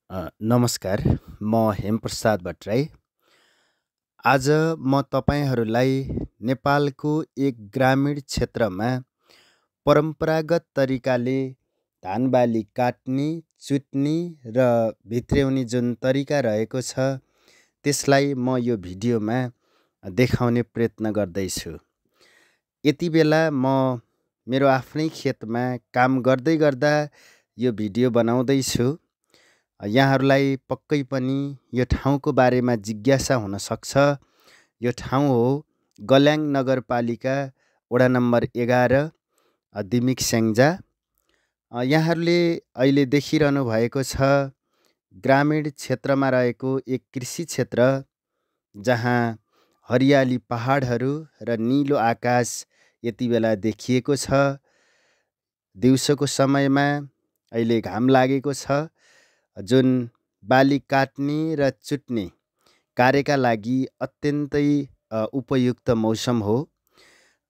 नमस्कार, म हेमप्रसाद भट्टराई। आज म तपाईँहरूलाई नेपालको एक ग्रामीण क्षेत्रमा परम्परागत तरिकाले धान बाली काट्ने, चुट्ने र भित्र्याउने जुन तरिका रहेको छ, त्यसलाई म यो भिडियोमा देखाउने प्रयत्न गर्दैछु। यति बेला म मेरो आफ्नै खेतमा काम गर्दै गर्दा यो भिडियो बनाउँदैछु। यहाँहरूलाई पक्कै पनि यो ठाउँको बारेमा जिज्ञासा हुन सक्छ। यो ठाउँ हो गल्याङ नगरपालिका वडा नम्बर 11 दिमिक स्याङ्जा। यहाँहरूले अहिले देखिरहनु भएको छ ग्रामीण क्षेत्रमा रहेको एक कृषि क्षेत्र, जहाँ हरियाली पहाडहरू र निलो आकाश यति बेला देखिएको छ। दिउँसोको समयमा अहिले घाम लागेको छ, जुन बाली काट्ने र चुट्ने कार्यका लागि अत्यन्तै उपयुक्त मौसम हो।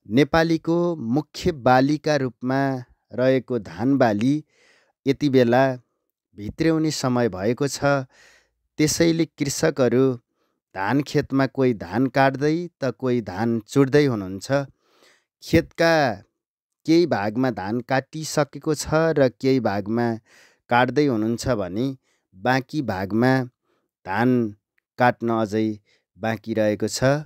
नेपालीको मुख्य बालीका रूपमा रहेको धान बाली यति बेला भित्र्याउने समय भएको छ। त्यसैले कृषकहरू धान खेतमा कोही धान काट्दै त कोही धान चुट्दै हुनुहुन्छ। खेतका केही भागमा धान काटिसकेको छ र केही भागमा काट्दै हुनुहुन्छ भने बाँकी भागमा धान काट्न अझै बाँकी रहेको छ।